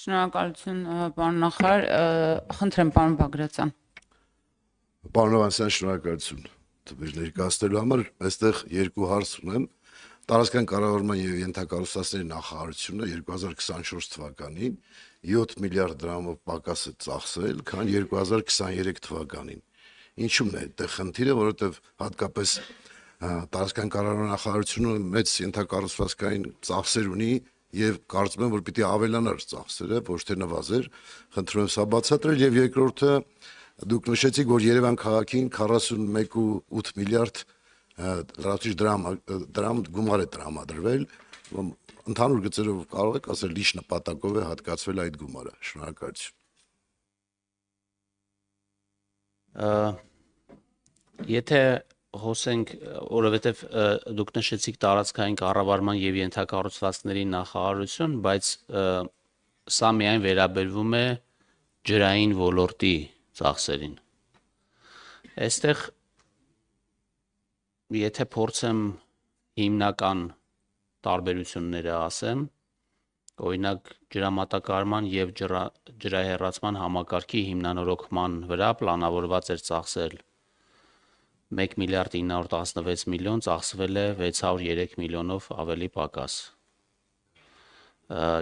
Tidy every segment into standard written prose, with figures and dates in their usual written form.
Շնորհակալություն, պարոն նախարար, խնդրեմ պարոն Բագրատյան։ Պարոն Հովհաննիսյան, շնորհակալություն տվյալ ներկայացնելու համար։ Այստեղ երկու հարց ունեմ։ Տարածքային կառավարման եւ ենթակառուցվածքների նախարարությունը 2024 թվականին 7 միլիարդ դրամով պակաս է ծախսել, քան 2023 թվականին։ Ինչու՞մն է այդտեղ խնդիրը, որովհետեւ հատկապես տարածքային կառավարման նախարարությունը մեծ ենթակառուցվածքային ծախսեր ունի եւ կարծում եմ, որ պիտի ավելանար ծախսերը, ոչ թե նվազեր։ Խնդրում եմ սա բացատրել եւ երկրորդը դուք նշեցիք, որ Երևան քաղաքին 41.8 միլիարդ լրացուցիչ դրամ գումար է տրամադրվել, ընդհանուր գծերով կարող եք ասել ինչ նպատակով է հատկացվել այդ գումարը։ Շնորհակալություն։ Եթե հոսենք, որովհետև դուք նշեցիք տարածքային կառավարման եւ ենթակառուցվածքների նախարարություն, բայց սա միայն վերաբերվում է ջրային ոլորտի ծախսերին։ Այստեղ եթե փորձեմ հիմնական տարբերությունները ասեմ, օրինակ ջրամատակարարման եւ ջրահեռացման համակարգի հիմնանորոգման վրա պլանավորված էր ծախսել 1 միլիարդ 916 միլիոն, ծախսվել է 603 միլիոնով ավելի պակաս։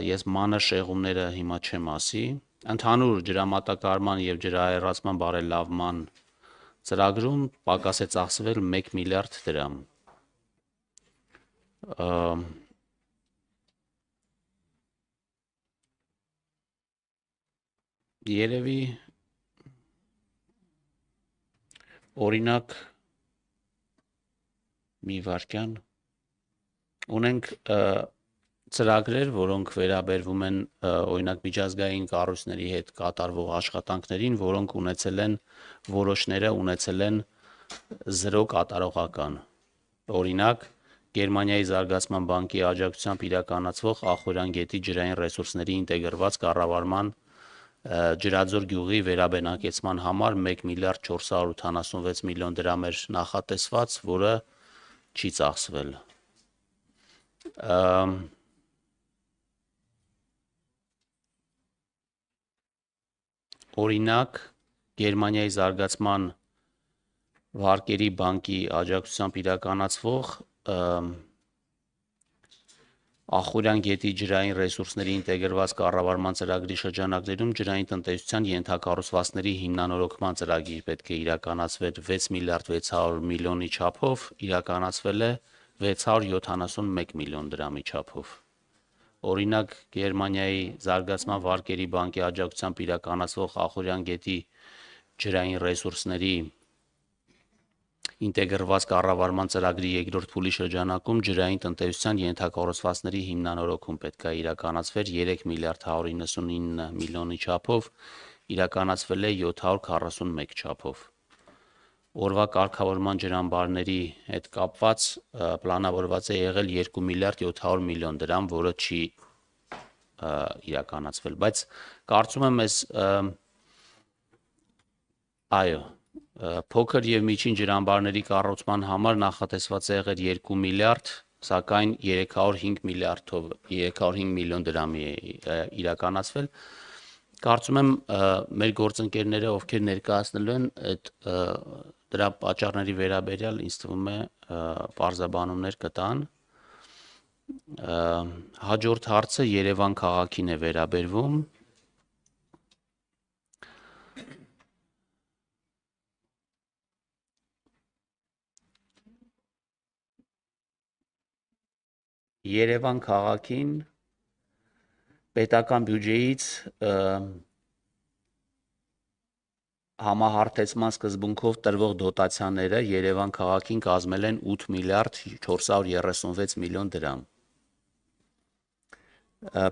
Ես մանր շեղումները հիմա չեմ ասի, ընդհանուր ջրամատակարարման եւ ջրահեռացման բարելավման ծրագրում պակաս է ծախսվել 1 միլիարդ դրամ։ Երևի օրինակ մի վարքյան ունենք ծրագրեր, որոնք վերաբերվում են օրինակ միջազգային կառույցների հետ կատարվող աշխատանքներին, որոնք որոշները ունեցել են 0 կատարողական։ Օրինակ Գերմանիայի զարգացման բանկի աջակցությամբ իրականացվող Ախորյան գետի ջրային ռեսուրսների ինտեգրված կառավարման Ջրաձոր գյուղի վերաբնակեցման համար 1 միլիարդ 486 միլիոն դրամ էր նախատեսված, որը չի ծախսվել։ Օրինակ Գերմանիայի զարգացման վարկերի բանկի աջակցությամբ իրականացվող Ախորյան գետի ջրային ռեսուրսների ինտեգրված կառավարման ծրագրի շրջանակներում ջրային տնտեսության ենթակառուցվածքների հիմնանորոգման ծրագիր պետք է իրականացվեր 6 միլիարդ 600 միլիոնի չափով, իրականացվել է 671 միլիոն դրամի չափով։ Օրինակ Գերմանիայի զարգացման վարկերի բանկի աջակցությամբ իրականացվող Ախորյան գետի ջրային ռեսուրսների ինտեգրված կառավարման ծրագրի երկրորդ փուլի շրջանակում ջրային տնտեսության ենթակառուցվածքների հիմնանորոգում պետք է իրականացվեր 3 միլիարդ 199 միլիոնի չափով, իրականացվել է 741 չափով։ Օրվա կարգավորման ջրամբարների հետ կապված պլանավորված է եղել 2 միլիարդ 700 միլիոն դրամ, որը չի իրականացվել, բայց կարծում եմ փոքր եւ միջին ջրամբարների կառուցման համար նախատեսված է եղել 2 միլիարդ, սակայն 305 միլիոն դրամի է իրականացվել։ Կարծում եմ մեր գործընկերները, ովքեր ներկայացնելու են այդ դրա պատճառների վերաբերյալ, ինձ թվում է պարզաբանումներ կտան։ Հաջորդ հարցը Երևան քաղաքին է վերաբերվում։ Երևան քաղաքին պետական բյուջեից համահարթեցման սկզբունքով տրվող դոտացիաները Երևան քաղաքին կազմել են 8 միլիարդ 436 միլիոն դրամ։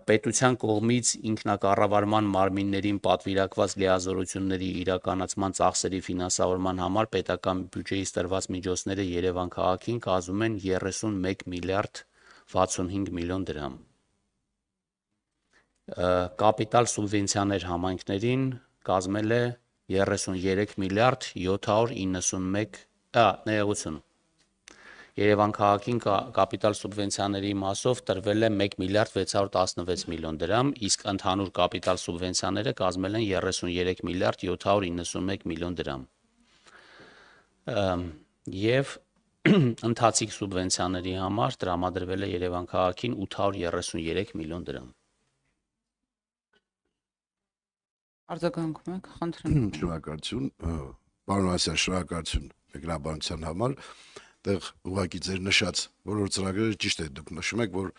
Պետության կողմից ինքնակառավարման մարմիններին պատվիրակված լիազորությունների իրականացման ծախսերի ֆինանսավորման համար պետական բյուջեից տրված միջոցները Երևան քաղաքին կազմում են 31 միլիարդ 65 միլիոն դրամ։ Կապիտալ սուբվենցիաներ համայնքներին կազմել է 33 միլիարդ 791 Երևան քաղաքին կապիտալ սուբվենցիաների մասով տրվել է 1 միլիարդ 616 միլիոն դրամ, իսկ ընդհանուր կապիտալ սուբվենցիաները կազմել են 33 միլիարդ 791 միլիոն դրամ։ Եվ ընթացիկ սուբվենցիաների համար տրամադրվել է Երևան քաղաքին 833 միլիոն դրամ։ Արձագանքում եք, խնդրեմ։ Շնորհակալություն, պարոն Վասյան, շնորհակալություն մեկնաբանության համար։ Այդտեղ ուղղակի ձեր նշած բոլոր ծրագրերը ճիշտ է, դուք նշում եք, որ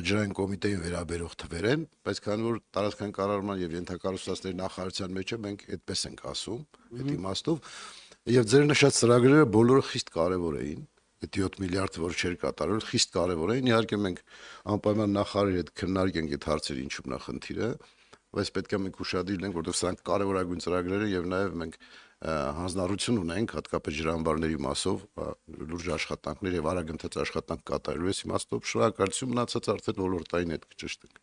ջրային կոմիտեին վերաբերող թվեր են, բայց քանի որ տարածքային կառավարման եւ ենթակառուցվածքների նախարարության մեջ է, մենք այդպես ենք ասում, այդ իմաստով, եւ ձեր նշած ծրագրերը բոլորը խիստ կարեւոր էին։ Այդ 7 միլիարդը, որ չէր կատարվել, խիստ կարեւոր էին։ Իհարկե մենք անպայման նախարարի հետ քննարկենք այդ հարցերը, ինչու նախնդիրը, բայց պետք է մենք ուշադիր լինենք, որովհետեւ սրանք կարևորագույն ծրագրեր են եւ նաեւ մենք հանձնառություն ունենք հատկապես ջրամբարների մասով լուրջ աշխատանքներ եւ արագընթաց աշխատանք կատարելու իմաստով շնորհակալություն, մնացած արդեն ոլորտային հետ կճշտենք։